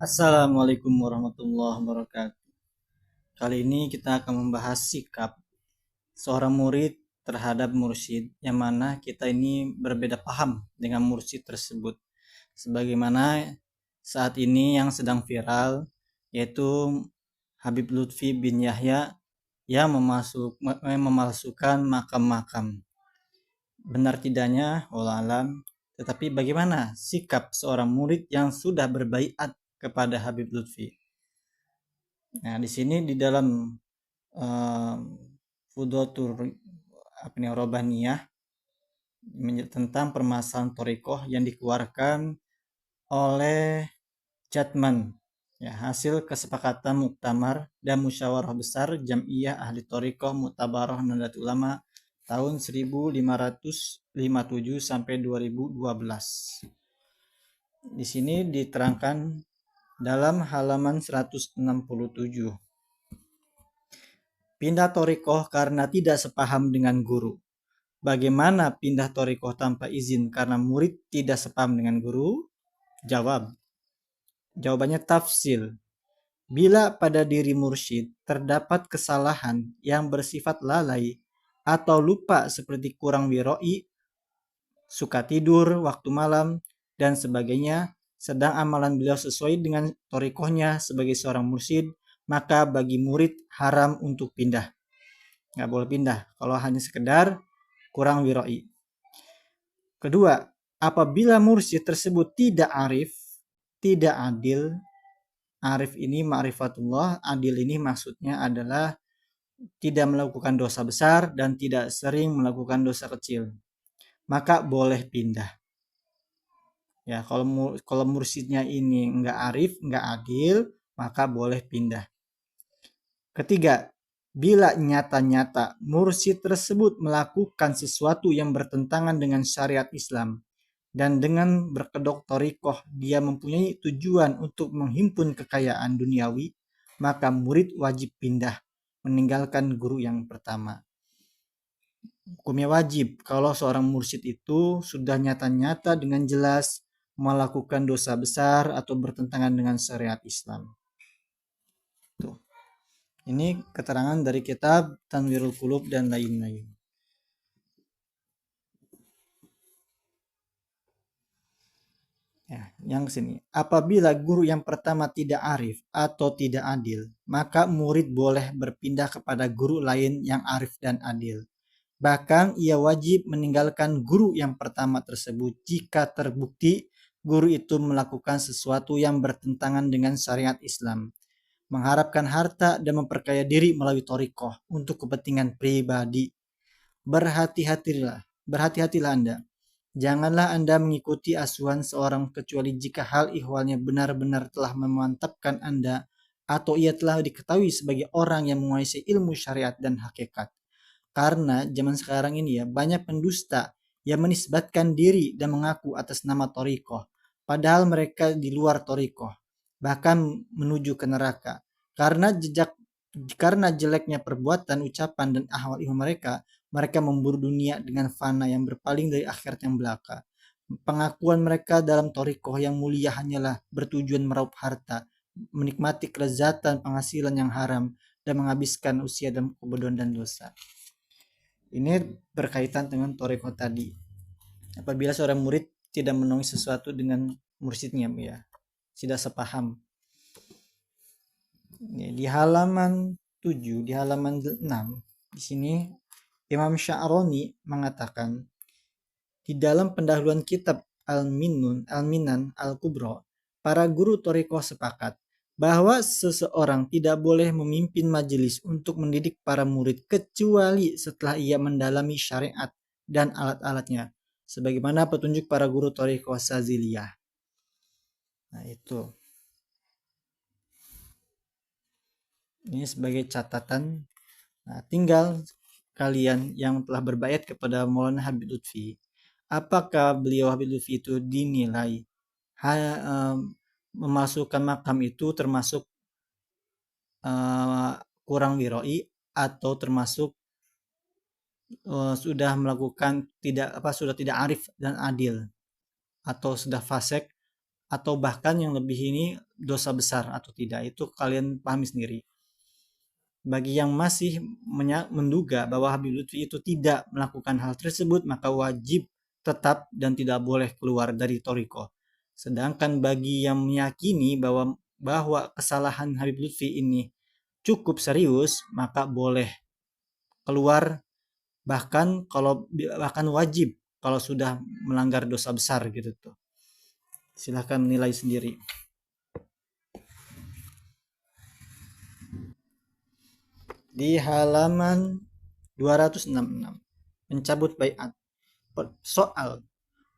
Assalamualaikum warahmatullahi wabarakatuh. Kali ini kita akan membahas sikap seorang murid terhadap mursyid, yang mana kita ini berbeda paham dengan mursyid tersebut. Sebagaimana saat ini yang sedang viral, yaitu Habib Lutfi bin Yahya yang memalsukan makam-makam. Benar tidaknya, wallahu alam. Tetapi bagaimana sikap seorang murid yang sudah berbaiat kepada Habib Lutfi? Nah, di sini di dalam Fudotur Robaniyah tentang permasalahan torikoh yang dikeluarkan oleh Jatman, ya, hasil kesepakatan muktamar dan musyawarah besar Jam'iyah Ahli Torikoh Muktabaroh Nahdlatul Ulama tahun 1557 sampai 2012. Di sini diterangkan dalam halaman 167. Pindah torikoh karena tidak sepaham dengan guru. Bagaimana pindah torikoh tanpa izin karena murid tidak sepaham dengan guru? Jawabannya tafsil. Bila pada diri mursyid terdapat kesalahan yang bersifat lalai atau lupa seperti kurang wiroi, suka tidur waktu malam, dan sebagainya, sedang amalan beliau sesuai dengan torikohnya sebagai seorang mursyid, maka bagi murid haram untuk pindah. Nggak boleh pindah kalau hanya sekedar kurang wiroi. Kedua, apabila mursyid tersebut tidak arif, tidak adil. Arif ini ma'rifatullah, adil ini maksudnya adalah tidak melakukan dosa besar dan tidak sering melakukan dosa kecil, maka boleh pindah. Ya, kalau mursyidnya ini enggak arif, enggak adil, maka boleh pindah. Ketiga, bila nyata-nyata mursyid tersebut melakukan sesuatu yang bertentangan dengan syariat Islam dan dengan berkedok torikoh dia mempunyai tujuan untuk menghimpun kekayaan duniawi, maka murid wajib pindah, meninggalkan guru yang pertama. Hukumnya wajib kalau seorang mursyid itu sudah nyata-nyata dengan jelas melakukan dosa besar atau bertentangan dengan syariat Islam. Tuh. Ini keterangan dari kitab Tanwirul Qulub dan lain-lain. Ya, yang sini. Apabila guru yang pertama tidak arif atau tidak adil, maka murid boleh berpindah kepada guru lain yang arif dan adil. Bahkan ia wajib meninggalkan guru yang pertama tersebut jika terbukti guru itu melakukan sesuatu yang bertentangan dengan syariat Islam, mengharapkan harta dan memperkaya diri melalui torikoh untuk kepentingan pribadi. Berhati-hatilah Anda. Janganlah Anda mengikuti asuhan seorang kecuali jika hal ihwalnya benar-benar telah memantapkan Anda atau ia telah diketahui sebagai orang yang menguasai ilmu syariat dan hakikat. Karena zaman sekarang ini ya banyak pendusta yang menisbatkan diri dan mengaku atas nama torikoh, padahal mereka di luar torikoh, bahkan menuju ke neraka. Karena jeleknya perbuatan, ucapan, dan ahwal ihwal mereka memburu dunia dengan fana yang berpaling dari akhirat yang belaka. Pengakuan mereka dalam torikoh yang mulia hanyalah bertujuan meraup harta, menikmati kelezatan penghasilan yang haram, dan menghabiskan usia dalam kebodohan dan dosa. Ini berkaitan dengan torikoh tadi. Apabila seorang murid tidak menaungi sesuatu dengan mursyidnya, ya, tidak sepaham. Di halaman 7, di halaman 6, di sini Imam Sya'roni mengatakan, di dalam pendahuluan kitab Al-Minan Al-Kubro, para guru torikoh sepakat bahwa seseorang tidak boleh memimpin majelis untuk mendidik para murid kecuali setelah ia mendalami syariat dan alat-alatnya, sebagaimana petunjuk para guru torikoh Saziliyah. Nah, itu. Ini sebagai catatan. Nah, tinggal kalian yang telah berbaiat kepada Maulana Habib Lutfi, apakah beliau Habib Lutfi itu dinilai memasukkan makam itu termasuk kurang wiroi atau termasuk sudah melakukan sudah tidak arif dan adil, atau sudah fasik atau bahkan yang lebih ini dosa besar atau tidak, itu kalian pahami sendiri. Bagi yang masih menduga bahwa Habib Lutfi itu tidak melakukan hal tersebut, maka wajib tetap dan tidak boleh keluar dari Thariqah. Sedangkan bagi yang meyakini bahwa kesalahan Habib Lutfi ini cukup serius, maka boleh keluar, bahkan wajib kalau sudah melanggar dosa besar gitu tuh. Silahkan menilai sendiri. Di halaman 266, mencabut baiat. Soal,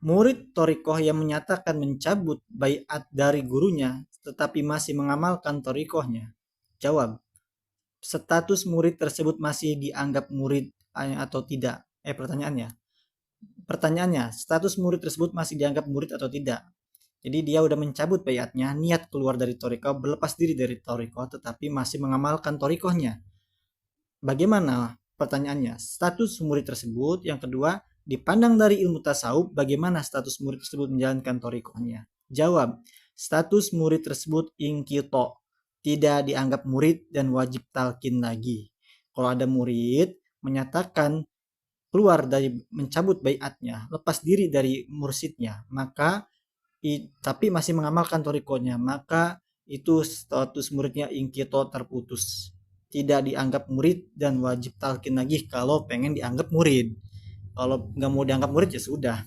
murid Thariqah yang menyatakan mencabut baiat dari gurunya tetapi masih mengamalkan Thariqahnya. Jawab, status murid tersebut masih dianggap murid atau tidak? Pertanyaannya, status murid tersebut masih dianggap murid atau tidak? Jadi dia udah mencabut baiatnya, niat keluar dari Thariqah, berlepas diri dari Thariqah, tetapi masih mengamalkan Thariqahnya. Bagaimana? Pertanyaannya, status murid tersebut. Yang kedua, dipandang dari ilmu tasawuf, bagaimana status murid tersebut menjalankan Thariqahnya? Jawab, status murid tersebut inqita, tidak dianggap murid dan wajib talqin lagi. Kalau ada murid menyatakan keluar dari mencabut baiatnya, lepas diri dari mursidnya, maka tapi masih mengamalkan Thariqahnya, maka itu status muridnya inqita, terputus, tidak dianggap murid dan wajib talqin lagi kalau pengen dianggap murid. Kalau nggak mau dianggap murid ya sudah.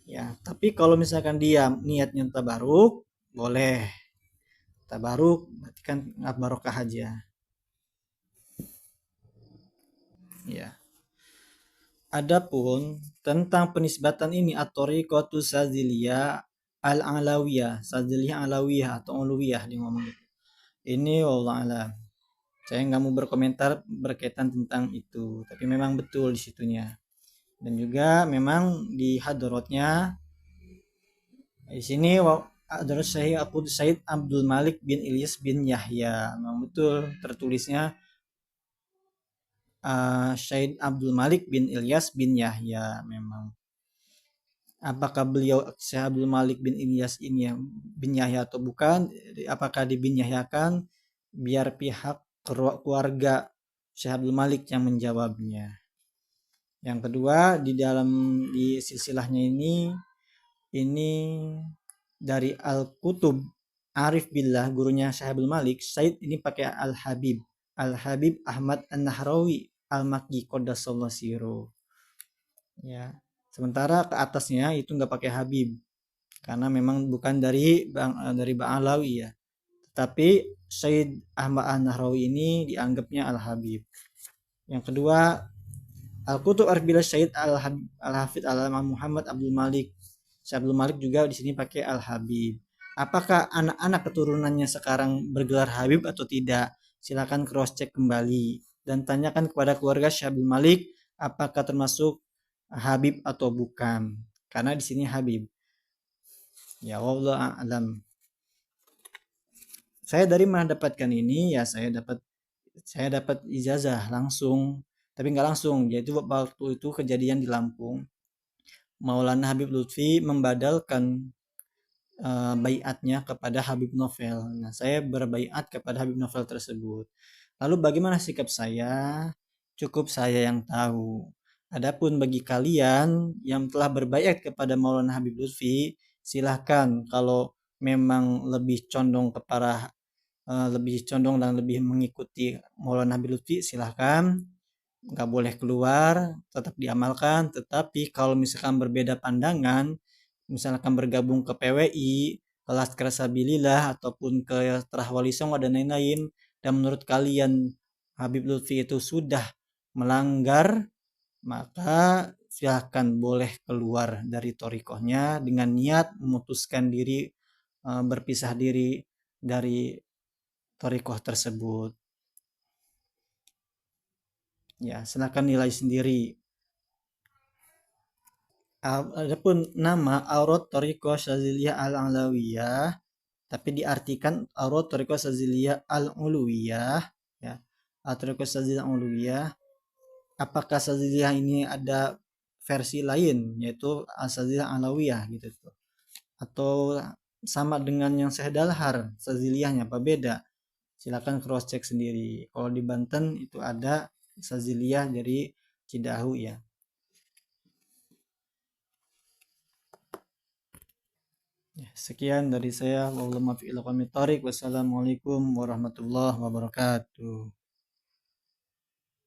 Ya, tapi kalau misalkan dia niatnya tabaruk, boleh. Tabaruk berarti kan nggak barokah aja. Ya. Adapun tentang penisbatan ini at-thariqatu Saziliyah al-Alawiyah, Saziliyah Alawiyah atau Uluwiyah dia ngomong gitu. Ini wallah alam. Saya nggak mau berkomentar berkaitan tentang itu, tapi memang betul di situnya. Dan juga memang di hadorotnya di sini Hadrat Syekh Said Abdul Malik bin Ilyas bin Yahya. Memang betul tertulisnya Syed Abdul Malik bin Ilyas bin Yahya. Memang apakah beliau Syekh Abdul Malik bin Ilyas ini bin Yahya atau bukan, apakah bin Yahyakan, biar pihak keluarga Syekh Abdul Malik yang menjawabnya. Yang kedua, di silsilahnya ini dari Al-Kutub Arif Billah, gurunya Syekh Abdul Malik, Said ini pakai Al-Habib Ahmad An-Nahrawi Al-Makki Qaddasallahu sirruh. Ya. Sementara ke atasnya itu nggak pakai Habib, karena memang bukan dari Bang Alawi ya. Tetapi Said Ahmad An-Nahrawi ini dianggapnya Al-Habib. Yang kedua, Al-Kutub Arif Billah Said Al-Hafidh Al-Imam Muhammad Abdul Malik. Syekh Abdul Malik juga di sini pakai Al-Habib. Apakah anak-anak keturunannya sekarang bergelar Habib atau tidak? Silakan cross check kembali dan tanyakan kepada keluarga Syekh Abdul Malik apakah termasuk Habib atau bukan. Karena di sini Habib. Ya wallahu a'lam. Saya dari mana dapatkan ini? Ya saya dapat ijazah langsung, tapi nggak langsung. Yaitu waktu itu kejadian di Lampung. Maulana Habib Lutfi membadalkan baiatnya kepada Habib Novel. Nah, saya berbaiat kepada Habib Novel tersebut. Lalu bagaimana sikap saya? Cukup saya yang tahu. Adapun bagi kalian yang telah berbaiat kepada Maulana Habib Lutfi, silahkan kalau memang lebih condong dan lebih mengikuti Maulana Habib Lutfi, silahkan. Nggak boleh keluar, tetap diamalkan. Tetapi kalau misalkan berbeda pandangan, misalkan bergabung ke PWI, ke Laskar Sabilillah, ataupun ke Terah Wali Songo dan lain-lain, dan menurut kalian Habib Lutfi itu sudah melanggar, maka silahkan boleh keluar dari thariqahnya dengan niat memutuskan diri, berpisah diri dari thariqah tersebut. Ya, silakan nilai sendiri. Adapun nama Aurat Thariqah Syadziliyah Al-Alawiyah, tapi diartikan Aurat Thariqah Syadziliyah Al-Uluwiyah, ya. Thariqah Syadziliyah Al-Uluwiyah. Apakah Syadziliyah ini ada versi lain yaitu As-Saziliyah Alawiyah gitu tuh. Atau sama dengan yang Syekh Dalhar Saziliyahnya apa beda? Silakan cross check sendiri. Kalau di Banten itu ada Saziliyah dari Cidahu ya. Sekian dari saya. Wassalamualaikum warahmatullahi wabarakatuh.